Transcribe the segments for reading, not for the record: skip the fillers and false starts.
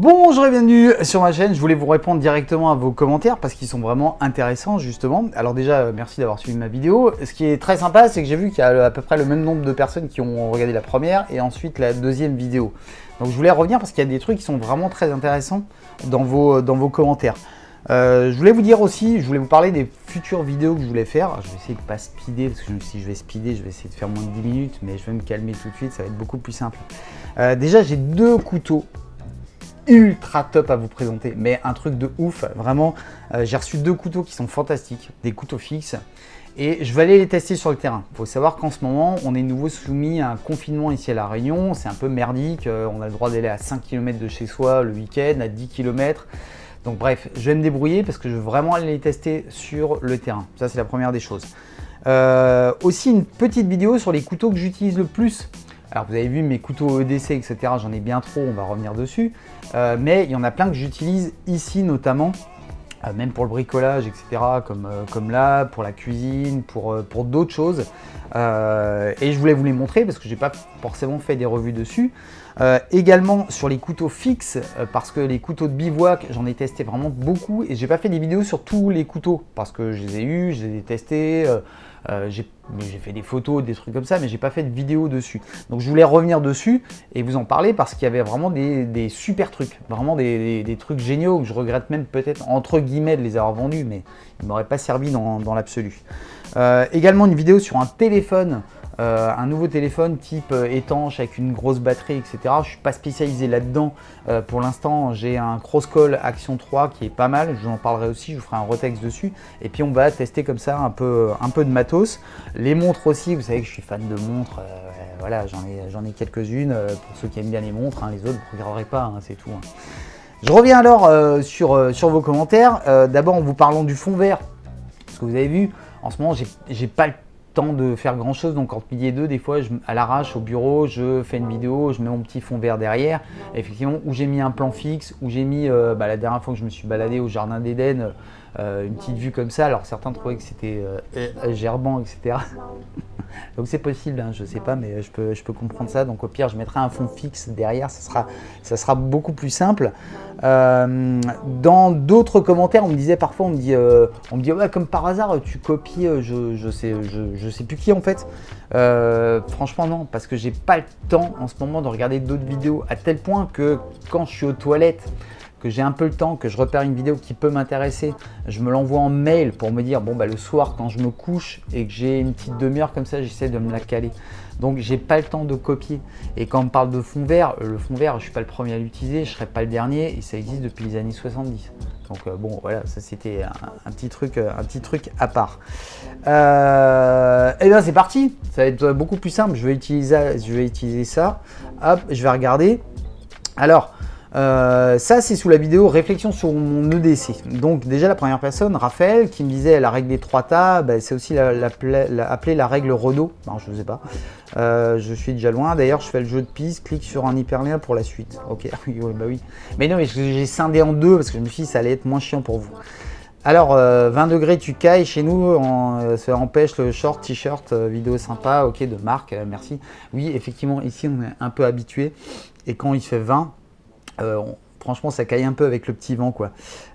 Bonjour et bienvenue sur ma chaîne. Je voulais vous répondre directement à vos commentaires parce qu'ils sont vraiment intéressants justement. Alors déjà, merci d'avoir suivi ma vidéo. Ce qui est très sympa, c'est que j'ai vu qu'il y a à peu près le même nombre de personnes qui ont regardé la première et ensuite la deuxième vidéo. Donc je voulais revenir parce qu'il y a des trucs qui sont vraiment très intéressants dans vos commentaires. Je voulais vous dire aussi, je voulais vous parler des futures vidéos que je voulais faire. Je vais essayer de ne pas speeder parce que si je vais speeder, je vais essayer de faire moins de 10 minutes, mais je vais me calmer tout de suite, ça va être beaucoup plus simple. Déjà, j'ai deux couteaux ultra top à vous présenter, mais un truc de ouf, vraiment. J'ai reçu deux couteaux qui sont fantastiques, des couteaux fixes, et je vais aller les tester sur le terrain. Il faut savoir qu'en ce moment, on est nouveau soumis à un confinement ici à La Réunion, c'est un peu merdique, on a le droit d'aller à 5 km de chez soi le week-end, à 10 km. Donc bref, je vais me débrouiller parce que je veux vraiment aller les tester sur le terrain. Ça, c'est la première des choses. Aussi, une petite vidéo sur les couteaux que j'utilise le plus. Alors vous avez vu mes couteaux EDC, etc. J'en ai bien trop, on va revenir dessus. Mais il y en a plein que j'utilise ici notamment, même pour le bricolage, etc. Comme là, pour la cuisine, pour d'autres choses. Et je voulais vous les montrer parce que je n'ai pas forcément fait des revues dessus. Également sur les couteaux fixes, parce que les couteaux de bivouac, j'en ai testé vraiment beaucoup. Et j'ai pas fait des vidéos sur tous les couteaux parce que je les ai eus, je les ai testés. J'ai fait des photos, des trucs comme ça, mais j'ai pas fait de vidéo dessus. Donc je voulais revenir dessus et vous en parler parce qu'il y avait vraiment des super trucs, vraiment des trucs géniaux que je regrette même peut-être entre guillemets de les avoir vendus, mais ils m'auraient pas servi dans l'absolu. Également une vidéo sur un téléphone. Un nouveau téléphone type étanche avec une grosse batterie, etc. Je ne suis pas spécialisé là-dedans. Pour l'instant, j'ai un Crosscall Action 3 qui est pas mal. Je vous en parlerai aussi, je vous ferai un retext dessus. Et puis on va tester comme ça un peu de matos. Les montres aussi, vous savez que je suis fan de montres. Voilà, j'en ai quelques-unes pour ceux qui aiment bien les montres. Les autres, vous ne regarderez pas, c'est tout. Je reviens alors sur vos commentaires. D'abord en vous parlant du fond vert. Parce que vous avez vu, en ce moment, j'ai pas le temps de faire grand chose, donc entre midi et deux, des fois à l'arrache au bureau, je fais une vidéo, je mets mon petit fond vert derrière, effectivement, où j'ai mis un plan fixe, où j'ai mis la dernière fois que je me suis baladé au jardin d'Éden, une petite vue comme ça. Alors certains trouvaient que c'était gerbant, etc. Donc c'est possible, je sais pas, mais je peux comprendre ça. Donc au pire, je mettrai un fond fixe derrière, ça sera beaucoup plus simple. Dans d'autres commentaires, on me disait parfois, on me dit ouais, comme par hasard, tu copies, je sais plus qui en fait. Franchement non, parce que j'ai pas le temps en ce moment de regarder d'autres vidéos, à tel point que quand je suis aux toilettes, que j'ai un peu le temps, que je repère une vidéo qui peut m'intéresser, je me l'envoie en mail pour me dire bon le soir quand je me couche et que j'ai une petite demi-heure comme ça, j'essaie de me la caler. Donc j'ai pas le temps de copier. Et quand on me parle de fond vert, le fond vert, je suis pas le premier à l'utiliser, je serai pas le dernier et ça existe depuis les années 70. Donc bon voilà, ça c'était un petit truc à part. Et bien c'est parti, ça va être beaucoup plus simple. Je vais utiliser ça. Hop, je vais regarder. Alors. Ça c'est sous la vidéo réflexion sur mon EDC. Donc déjà la première personne, Raphaël, qui me disait la règle des 3 tas, c'est aussi appelé la règle Renault. Non, je ne sais pas. Je suis déjà loin. D'ailleurs, je fais le jeu de piste, clique sur un hyperlien pour la suite. Ok, oui, oui. Mais non, mais j'ai scindé en deux parce que je me suis dit ça allait être moins chiant pour vous. Alors, 20 degrés, tu cailles chez nous, ça empêche le short, t-shirt, vidéo sympa, ok, de marque, merci. Oui, effectivement, ici on est un peu habitué et quand il fait 20, franchement ça caille un peu avec le petit vent quoi.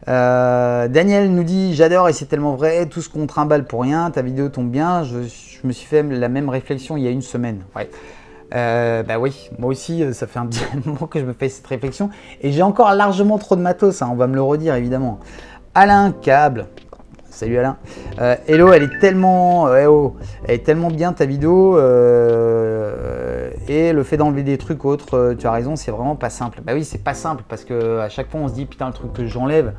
Daniel nous dit j'adore et c'est tellement vrai, tout ce qu'on trimballe pour rien, ta vidéo tombe bien, je me suis fait la même réflexion il y a une semaine. Ouais. Oui, moi aussi ça fait un petit moment que je me fais cette réflexion et j'ai encore largement trop de matos, on va me le redire évidemment. Alain Câble, salut Alain. Hello, elle est tellement bien ta vidéo et le fait d'enlever des trucs autres, tu as raison, c'est vraiment pas simple. Bah oui, c'est pas simple parce que à chaque fois on se dit putain le truc que j'enlève,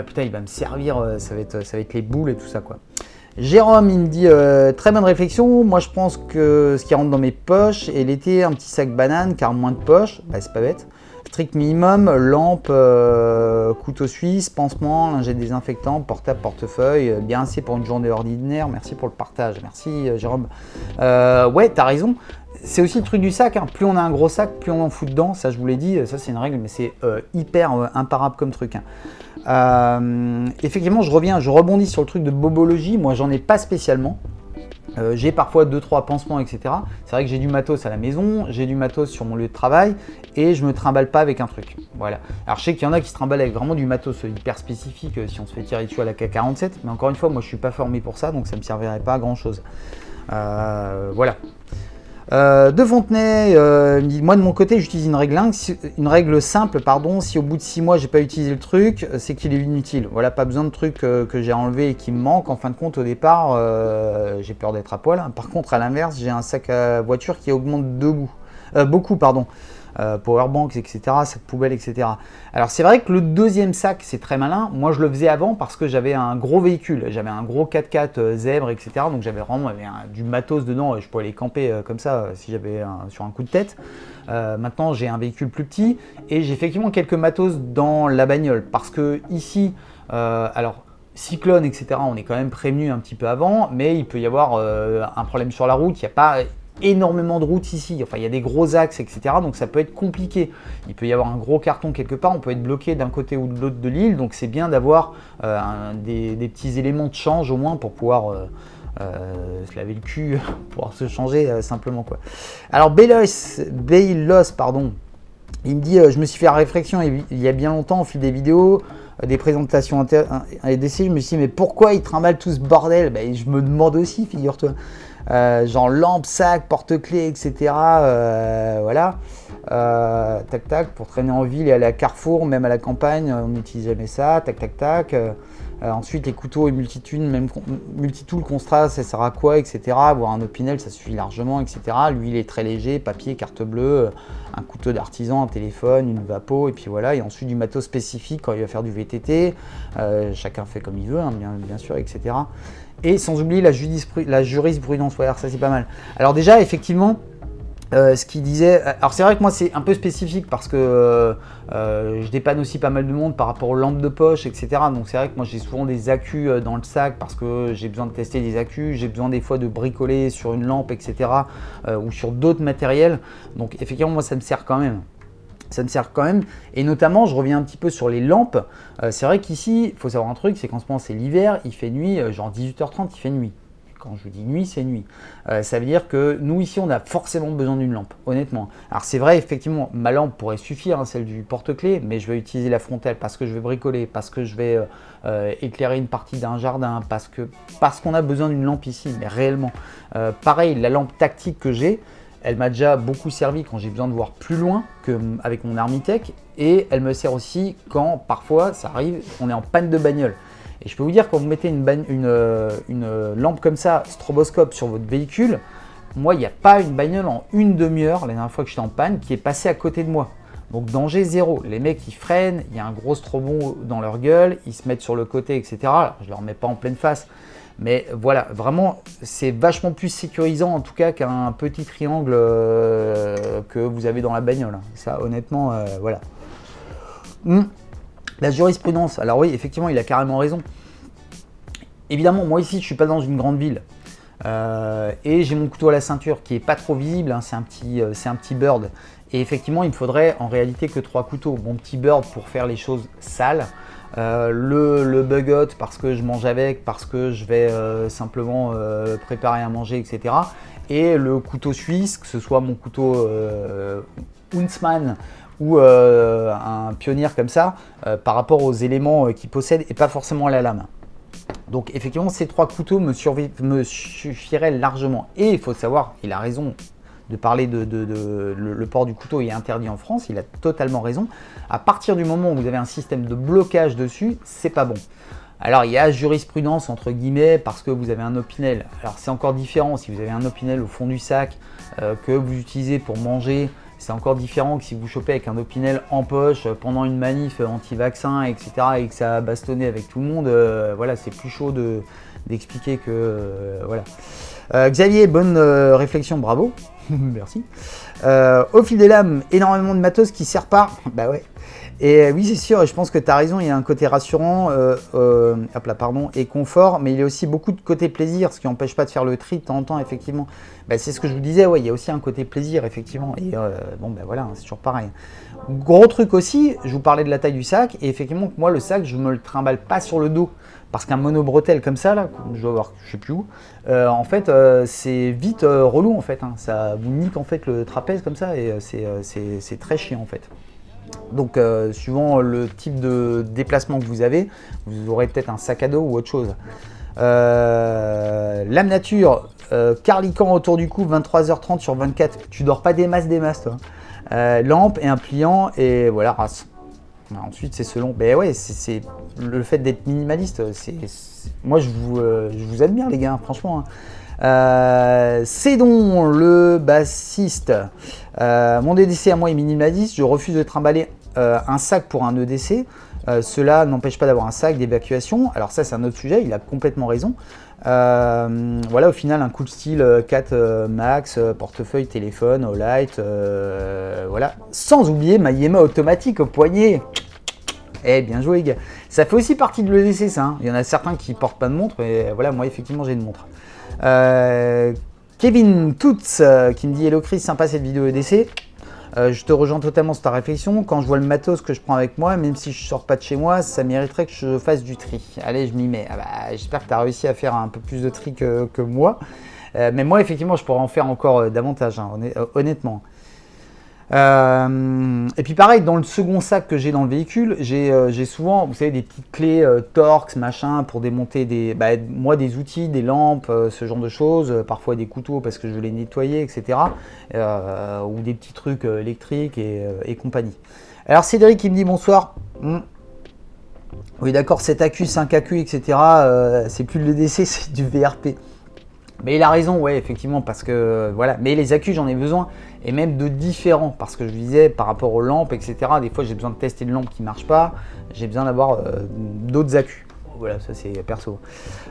putain il va me servir, ça va être les boules et tout ça quoi. Jérôme il me dit très bonne réflexion, moi je pense que ce qui rentre dans mes poches et l'été un petit sac banane car moins de poches, c'est pas bête. Strict minimum, lampe, couteau suisse, pansement, lingette désinfectant, portable, portefeuille, bien assez pour une journée ordinaire. Merci pour le partage, merci Jérôme. Ouais, t'as raison. C'est aussi le truc du sac, plus on a un gros sac, plus on en fout dedans. Ça, je vous l'ai dit, ça c'est une règle, mais c'est hyper imparable comme truc. Effectivement, je rebondis sur le truc de bobologie. Moi, j'en ai pas spécialement. J'ai parfois 2-3 pansements, etc. C'est vrai que j'ai du matos à la maison, j'ai du matos sur mon lieu de travail et je me trimballe pas avec un truc. Voilà. Alors je sais qu'il y en a qui se trimballent avec vraiment du matos hyper spécifique si on se fait tirer dessus à la K47, mais encore une fois, moi je suis pas formé pour ça, donc ça me servirait pas à grand chose. Voilà. De Fontenay, il me dit, moi de mon côté j'utilise une règle simple, pardon, si au bout de 6 mois j'ai pas utilisé le truc, c'est qu'il est inutile. Voilà, pas besoin de trucs que j'ai enlevé et qui me manquent. En fin de compte, au départ, j'ai peur d'être à poil. Par contre, à l'inverse, j'ai un sac à voiture qui augmente beaucoup, pardon. Powerbanks, etc., sac poubelle, etc. Alors c'est vrai que le deuxième sac, c'est très malin. Moi, je le faisais avant parce que j'avais un gros véhicule. J'avais un gros 4x4 zèbre, etc. Donc j'avais vraiment du matos dedans et je pouvais aller camper comme ça si j'avais sur un coup de tête. Maintenant, j'ai un véhicule plus petit et j'ai effectivement quelques matos dans la bagnole parce que ici, alors cyclone, etc., on est quand même prévenu un petit peu avant, mais il peut y avoir un problème sur la route. Il n'y a pas énormément de routes ici, enfin il y a des gros axes, etc. Donc ça peut être compliqué. Il peut y avoir un gros carton quelque part, on peut être bloqué d'un côté ou de l'autre de l'île, donc c'est bien d'avoir des petits éléments de change au moins pour pouvoir se laver le cul, pouvoir se changer simplement quoi. Alors Baylos, pardon, il me dit je me suis fait la réflexion il y a bien longtemps au fil des vidéos, des présentations et d'essais, je me suis dit mais pourquoi ils trimballent tout ce bordel? Je me demande aussi, figure-toi. Genre lampe, sac, porte-clés, etc. Voilà. Tac tac, pour traîner en ville et aller à Carrefour, même à la campagne, on n'utilise jamais ça. Tac tac tac. Ensuite, les couteaux et multitool, constat, ça sert à quoi, etc. Avoir un Opinel, ça suffit largement, etc. Lui, il est très léger, papier, carte bleue, un couteau d'artisan, un téléphone, une vapo, et puis voilà. Et ensuite, du matos spécifique quand il va faire du VTT. Chacun fait comme il veut, hein, bien sûr, etc. Et sans oublier la jurisprudence, ouais, alors ça c'est pas mal. Alors déjà, effectivement, ce qu'il disait, alors c'est vrai que moi c'est un peu spécifique parce que je dépanne aussi pas mal de monde par rapport aux lampes de poche, etc. Donc c'est vrai que moi j'ai souvent des accus dans le sac parce que j'ai besoin de tester des accus, j'ai besoin des fois de bricoler sur une lampe, etc. Ou sur d'autres matériels. Donc effectivement, moi ça me sert quand même. Ça me sert quand même, et notamment je reviens un petit peu sur les lampes. C'est vrai qu'ici, il faut savoir un truc, c'est qu'en ce moment c'est l'hiver, il fait nuit, genre 18h30 il fait nuit. Quand je dis nuit, c'est nuit. Ça veut dire que nous ici on a forcément besoin d'une lampe, honnêtement. Alors c'est vrai, effectivement, ma lampe pourrait suffire, hein, celle du porte-clés, mais je vais utiliser la frontale parce que je vais bricoler, parce que je vais éclairer une partie d'un jardin, parce qu'on a besoin d'une lampe ici, mais réellement. Pareil, la lampe tactique que j'ai, elle m'a déjà beaucoup servi quand j'ai besoin de voir plus loin qu'avec mon Armitech, et elle me sert aussi quand parfois ça arrive, on est en panne de bagnole. Et je peux vous dire, quand vous mettez une lampe comme ça, stroboscope sur votre véhicule, moi il n'y a pas une bagnole en une demi-heure, la dernière fois que j'étais en panne, qui est passée à côté de moi. Donc danger zéro. Les mecs ils freinent, il y a un gros strobon dans leur gueule, ils se mettent sur le côté, etc. Alors, je ne leur mets pas en pleine face. Mais voilà, vraiment, c'est vachement plus sécurisant en tout cas qu'un petit triangle que vous avez dans la bagnole. Ça, honnêtement, voilà. La jurisprudence, alors oui, effectivement, il a carrément raison. Évidemment, moi ici, je ne suis pas dans une grande ville. Et j'ai mon couteau à la ceinture qui n'est pas trop visible, hein, c'est un petit bird. Et effectivement, il me faudrait en réalité que 3 couteaux. Mon petit bird pour faire les choses sales. Le Buggot parce que je mange avec, parce que je vais simplement préparer à manger, etc. Et le couteau suisse, que ce soit mon couteau Huntsman ou un pionnier comme ça, par rapport aux éléments qu'il possède et pas forcément à la lame. Donc effectivement, ces 3 couteaux me suffiraient largement. Et il faut savoir, il a raison de parler le port du couteau est interdit en France, il a totalement raison. À partir du moment où vous avez un système de blocage dessus, c'est pas bon. Alors il y a jurisprudence entre guillemets parce que vous avez un Opinel. Alors c'est encore différent si vous avez un Opinel au fond du sac que vous utilisez pour manger. C'est encore différent que si vous chopez avec un Opinel en poche pendant une manif anti-vaccin, etc. et que ça a bastonné avec tout le monde. Voilà, c'est plus chaud d'expliquer que voilà. Xavier, bonne réflexion, bravo. Merci. Au fil des lames, énormément de matos qui sert pas. Bah ouais. Et oui, c'est sûr, et je pense que tu as raison, il y a un côté rassurant hop là, pardon, et confort, mais il y a aussi beaucoup de côté plaisir, ce qui n'empêche pas de faire le tri de temps en temps, effectivement. Bah, c'est ce que je vous disais, ouais, il y a aussi un côté plaisir, effectivement. Et bon, ben voilà, c'est toujours pareil. Gros truc aussi, je vous parlais de la taille du sac, et effectivement, moi, le sac, je ne me le trimballe pas sur le dos. parce qu'un monobretelle comme ça, là, je dois voir, je sais plus où, en fait, c'est vite relou en fait. Hein. Ça vous nique en fait le trapèze comme ça et c'est très chiant en fait. Donc, suivant le type de déplacement que vous avez, vous aurez peut-être un sac à dos ou autre chose. L'âme nature, Carlican autour du cou, 23h30 sur 24. Tu dors pas des masses, toi. Lampe et un pliant, et voilà, race. Ensuite, c'est selon. Ben ouais, c'est le fait d'être minimaliste. Moi, je vous admire, les gars, franchement. Hein. Cédon, le bassiste. Mon EDC à moi est minimaliste. Je refuse de trimballer un sac pour un EDC. Cela n'empêche pas d'avoir un sac d'évacuation. Alors ça, c'est un autre sujet, il a complètement raison. Voilà, au final, un cool style 4 max, portefeuille, téléphone, Olight, voilà. Sans oublier ma Yema automatique au poignet. Eh, bien joué, les gars. Ça fait aussi partie de l'EDC, ça. Hein. Il y en a certains qui portent pas de montre, et voilà, moi, effectivement, j'ai une montre. Kevin Toots qui me dit « Hello Chris, sympa cette vidéo EDC ». Je te rejoins totalement sur ta réflexion. Quand je vois le matos que je prends avec moi, même si je sors pas de chez moi, ça mériterait que je fasse du tri. Allez, je m'y mets. Ah bah, j'espère que tu as réussi à faire un peu plus de tri que moi. Mais moi, effectivement, je pourrais en faire encore davantage, hein, honnêtement. Et puis pareil, dans le second sac que j'ai dans le véhicule, j'ai souvent, vous savez, des petites clés Torx, machin, pour démonter des outils, des lampes, ce genre de choses, parfois des couteaux parce que je veux les nettoyer, etc. Ou des petits trucs électriques et compagnie. Alors Cédric qui me dit bonsoir. Oui d'accord, 7 AQ, 5 AQ, etc. C'est plus le l'EDC, c'est du VRP. Mais il a raison, ouais, effectivement, parce que voilà. Mais les accus, j'en ai besoin, et même de différents, parce que je disais par rapport aux lampes, etc. Des fois, j'ai besoin de tester une lampe qui ne marche pas, j'ai besoin d'avoir d'autres accus. Voilà, ça c'est perso.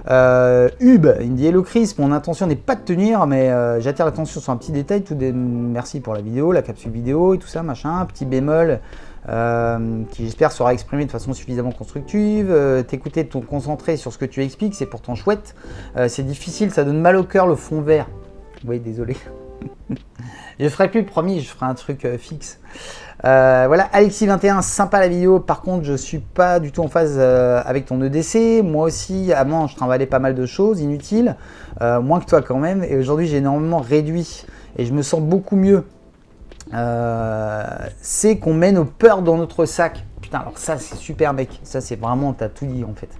Hub, il me dit Hello Chris, mon intention n'est pas de tenir, mais j'attire l'attention sur un petit détail. Merci pour la vidéo, la capsule vidéo et tout ça, machin. Petit bémol. Qui j'espère sera exprimé de façon suffisamment constructive, t'écouter, te concentrer sur ce que tu expliques, c'est pourtant chouette, c'est difficile, ça donne mal au cœur le fond vert. Oui, désolé. Je ferai plus, promis, je ferai un truc fixe. Voilà, Alexis21, sympa la vidéo, par contre je suis pas du tout en phase avec ton EDC, moi aussi avant je trimballais pas mal de choses inutiles, moins que toi quand même, et aujourd'hui j'ai énormément réduit et je me sens beaucoup mieux. C'est qu'on met nos peurs dans notre sac. Putain, alors ça c'est super mec, ça c'est vraiment, t'as tout dit en fait.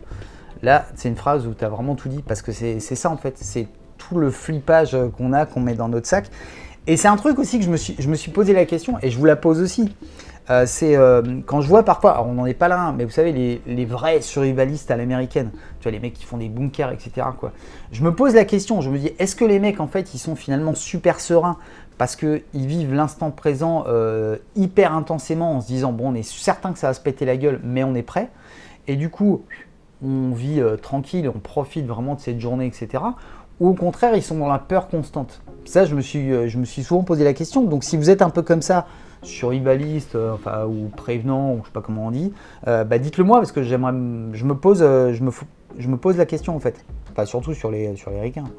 Là c'est une phrase où t'as vraiment tout dit parce que c'est ça en fait, c'est tout le flippage qu'on met dans notre sac. Et c'est un truc aussi que je me suis posé la question et je vous la pose aussi. C'est quand je vois parfois, alors on n'en est pas là, hein, mais vous savez les vrais survivalistes à l'américaine, tu vois les mecs qui font des bunkers, etc. quoi. Je me pose la question, je me dis est-ce que les mecs en fait ils sont finalement super sereins parce qu'ils vivent l'instant présent hyper intensément en se disant bon on est certain que ça va se péter la gueule mais on est prêt et du coup on vit tranquille, on profite vraiment de cette journée, etc. Ou au contraire ils sont dans la peur constante. Ça je me suis souvent posé la question, donc si vous êtes un peu comme ça, survivaliste, enfin, ou prévenant, ou je sais pas comment on dit, bah dites-le moi parce que je me pose la question en fait, enfin surtout sur les ricains.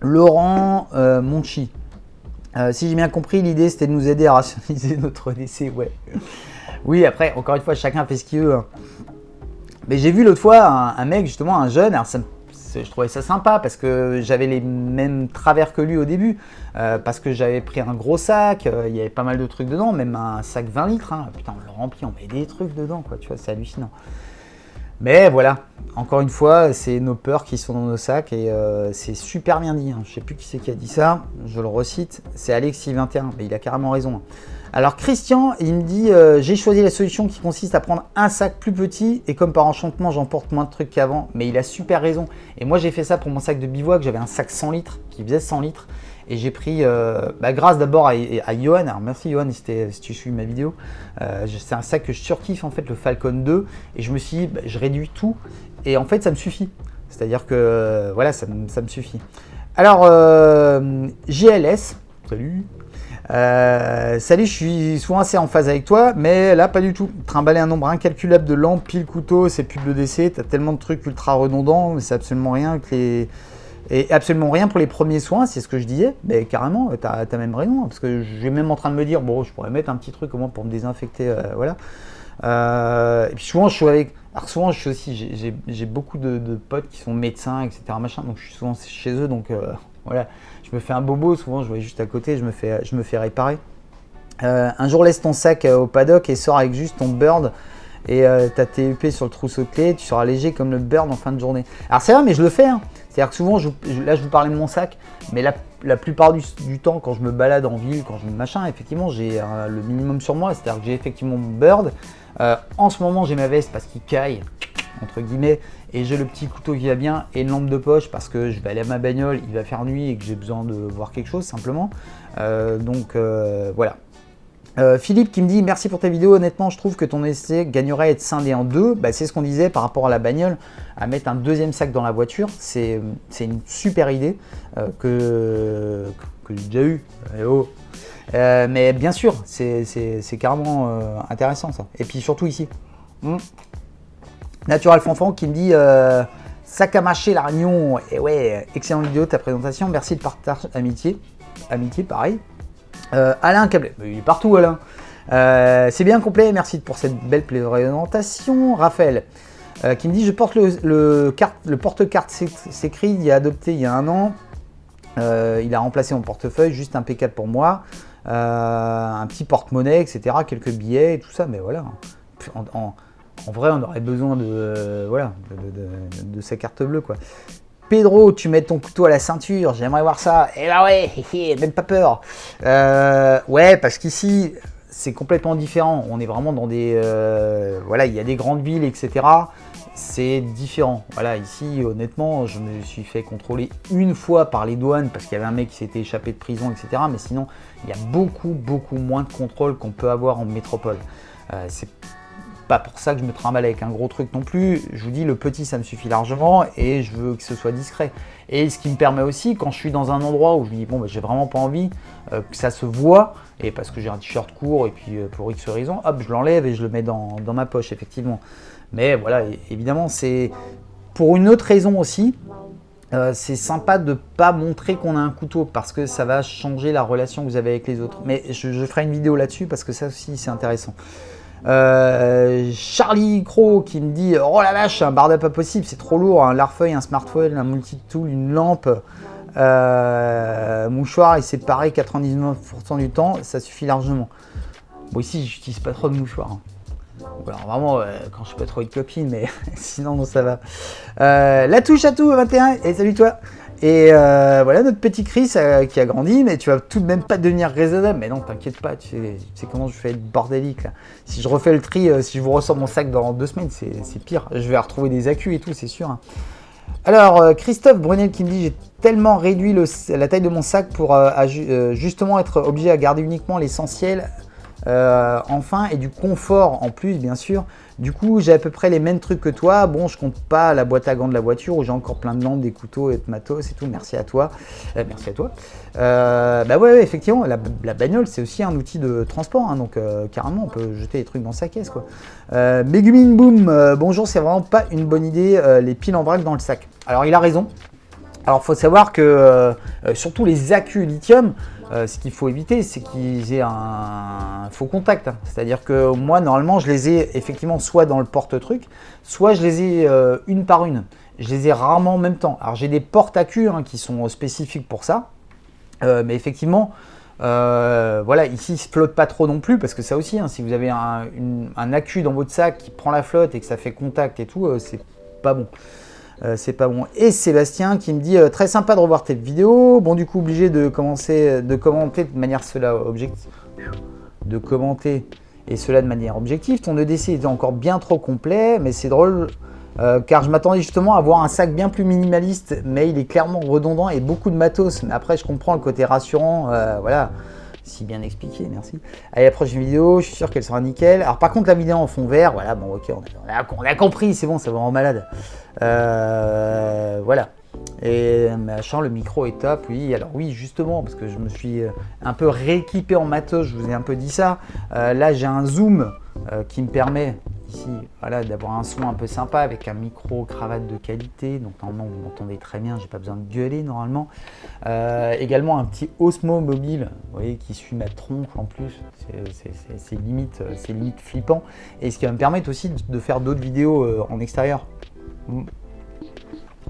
Laurent Monchi, si j'ai bien compris, l'idée c'était de nous aider à rationaliser notre EDC, ouais. Oui, après, encore une fois, chacun fait ce qu'il veut. Hein. Mais j'ai vu l'autre fois un mec, justement, un jeune, alors je trouvais ça sympa parce que j'avais les mêmes travers que lui au début, parce que j'avais pris un gros sac, il y avait pas mal de trucs dedans, même un sac 20 litres, hein. Putain, on le remplit, on met des trucs dedans, quoi, tu vois, c'est hallucinant. Mais voilà, encore une fois, c'est nos peurs qui sont dans nos sacs et c'est super bien dit. Hein. Je sais plus qui c'est qui a dit ça, je le recite, c'est Alexis21, mais il a carrément raison. Alors Christian, il me dit j'ai choisi la solution qui consiste à prendre un sac plus petit et comme par enchantement j'emporte moins de trucs qu'avant, mais il a super raison. Et moi j'ai fait ça pour mon sac de bivouac, j'avais un sac 100 litres qui faisait 100 litres. Et j'ai pris, grâce d'abord à Johan, alors merci Johan si tu suis ma vidéo, c'est un sac que je surkiffe en fait, le Falcon 2, et je me suis dit, je réduis tout, et en fait ça me suffit, c'est-à-dire que voilà, ça me suffit. Alors, JLS, salut, salut, je suis souvent assez en phase avec toi, mais là pas du tout. Trimballer un nombre incalculable de lampes, piles, couteaux, c'est plus de l'EDC, t'as tellement de trucs ultra redondants, mais c'est absolument rien que les... Et absolument rien pour les premiers soins, c'est ce que je disais, mais carrément, t'as même raison, parce que je suis même en train de me dire, bon, je pourrais mettre un petit truc au moins pour me désinfecter, voilà. Et puis souvent, je suis Alors souvent, je suis aussi, j'ai beaucoup de potes qui sont médecins, etc. Machin, donc je suis souvent chez eux, donc voilà, je me fais un bobo, souvent je vais juste à côté, je me fais réparer. Un jour, laisse ton sac au paddock et sors avec juste ton bird et t'as tes UP sur le trousseau de clés, tu seras léger comme le bird en fin de journée. Alors c'est vrai, mais je le fais, hein. C'est-à-dire que souvent, là je vous parlais de mon sac, mais la plupart du temps, quand je me balade en ville, quand je machin, effectivement, j'ai le minimum sur moi, c'est-à-dire que j'ai effectivement mon bird. En ce moment, j'ai ma veste parce qu'il caille, entre guillemets, et j'ai le petit couteau qui va bien et une lampe de poche parce que je vais aller à ma bagnole, il va faire nuit et que j'ai besoin de voir quelque chose simplement. Donc voilà. Philippe qui me dit merci pour ta vidéo, honnêtement je trouve que ton essai gagnerait à être scindé en deux. Bah, c'est ce qu'on disait par rapport à la bagnole, à mettre un deuxième sac dans la voiture, c'est une super idée que j'ai déjà eu. Mais bien sûr, c'est carrément intéressant ça. Et puis surtout ici. Natural Fanfan qui me dit sac à mâcher la Réunion. Et ouais, excellente vidéo ta présentation, merci de partage amitié. Amitié, pareil. Alain Cablet, il est partout Alain. C'est bien complet, merci pour cette belle présentation. Raphaël qui me dit je porte le porte-carte s'écrit, il a adopté il y a 1 an. Il a remplacé mon portefeuille, juste impeccable pour moi. Un petit porte-monnaie, etc. Quelques billets et tout ça, mais voilà. En vrai, on aurait besoin de sa carte bleue, quoi. Pedro, tu mets ton couteau à la ceinture, j'aimerais voir ça. Eh bah ouais, même pas peur. Ouais, parce qu'ici, c'est complètement différent. On est vraiment dans des... voilà, il y a des grandes villes, etc. C'est différent. Voilà, ici, honnêtement, je me suis fait contrôler une fois par les douanes parce qu'il y avait un mec qui s'était échappé de prison, etc. Mais sinon, il y a beaucoup moins de contrôle qu'on peut avoir en métropole. C'est pas pour ça que je me trimballe avec un gros truc non plus. Je vous dis, le petit, ça me suffit largement et je veux que ce soit discret. Et ce qui me permet aussi, quand je suis dans un endroit où je me dis, bon, bah, j'ai vraiment pas envie que ça se voit, et parce que j'ai un t-shirt court et puis pour X raison, hop, je l'enlève et je le mets dans ma poche, effectivement. Mais voilà, évidemment, c'est pour une autre raison aussi. C'est sympa de ne pas montrer qu'on a un couteau parce que ça va changer la relation que vous avez avec les autres. Mais je ferai une vidéo là-dessus parce que ça aussi, c'est intéressant. Charlie Crow qui me dit oh la vache, un barda pas possible, c'est trop lourd, un larfeuille, un smartphone, un multitool, une lampe, mouchoir et c'est pareil 99% du temps, ça suffit largement. Bon, ici j'utilise pas trop de mouchoirs, hein. Alors vraiment quand je suis pas trop avec copine, mais sinon non, ça va. La touche à tout 21 et salut toi. Et voilà notre petit Chris qui a grandi, mais tu vas tout de même pas devenir raisonnable. Mais non, t'inquiète pas, tu sais comment je fais être bordélique là. Si je refais le tri, si je vous ressors mon sac dans 2 semaines, c'est pire. Je vais retrouver des accus et tout, c'est sûr, hein. Alors Christophe Brunel qui me dit j'ai tellement réduit la taille de mon sac pour justement être obligé à garder uniquement l'essentiel. Enfin, et du confort en plus, bien sûr. Du coup, j'ai à peu près les mêmes trucs que toi. Bon, je compte pas la boîte à gants de la voiture où j'ai encore plein de lampes, des couteaux et de matos et tout. Merci à toi. Merci à toi. Bah ouais, effectivement, la bagnole, c'est aussi un outil de transport. Hein, donc, carrément, on peut jeter des trucs dans sa caisse, quoi. Megumin Boom, bonjour, c'est vraiment pas une bonne idée, les piles en vrac dans le sac. Alors, il a raison. Alors, il faut savoir que, surtout les accus lithium, ce qu'il faut éviter, c'est qu'ils aient un faux contact. Hein. C'est-à-dire que moi, normalement, je les ai effectivement soit dans le porte-truc, soit je les ai une par une. Je les ai rarement en même temps. Alors, j'ai des porte-accus qui sont spécifiques pour ça. Mais effectivement, voilà, ici, il ne se flotte pas trop non plus, parce que ça aussi, hein, si vous avez un accu dans votre sac qui prend la flotte et que ça fait contact et tout, c'est pas bon. C'est pas bon. Et Sébastien qui me dit très sympa de revoir tes vidéos. Bon, du coup, obligé de commenter de manière objective. De commenter et cela de manière objective. Ton EDC était encore bien trop complet, mais c'est drôle car je m'attendais justement à avoir un sac bien plus minimaliste, mais il est clairement redondant et beaucoup de matos. Mais après, je comprends le côté rassurant. Voilà. Si bien expliqué, merci. Allez, la prochaine vidéo, je suis sûr qu'elle sera nickel. Alors par contre, la vidéo en fond vert, voilà, bon ok, on a compris, c'est bon, ça va en malade. Voilà. Et machin, le micro est top, oui. Alors oui, justement, parce que je me suis un peu rééquipé en matos, je vous ai un peu dit ça. Là, j'ai un zoom qui me permet, ici, voilà, d'avoir un son un peu sympa avec un micro cravate de qualité. Donc normalement vous m'entendez très bien, j'ai pas besoin de gueuler normalement. Également un petit Osmo mobile, vous voyez, qui suit ma tronche en plus. C'est limite flippant. Et ce qui va me permettre aussi de faire d'autres vidéos en extérieur.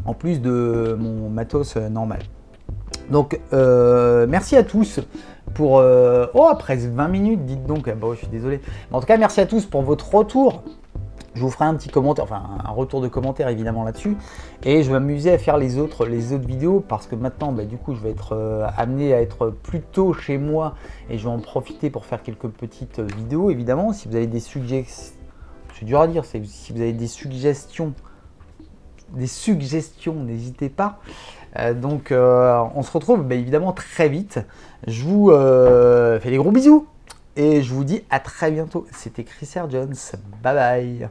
En plus de mon matos normal. Donc merci à tous pour après 20 minutes, dites donc. Bah ouais, je suis désolé, mais en tout cas merci à tous pour votre retour. Je vous ferai un petit commentaire, enfin un retour de commentaire évidemment là-dessus, et je vais m'amuser à faire les autres vidéos, parce que maintenant bah, du coup je vais être amené à être plus tôt chez moi, et je vais en profiter pour faire quelques petites vidéos. Évidemment, si vous avez des suggestions, c'est dur à dire, si vous avez des suggestions, n'hésitez pas. Donc on se retrouve bah, évidemment très vite. Je vous fais des gros bisous et je vous dis à très bientôt. C'était Chris R. Jones, bye bye.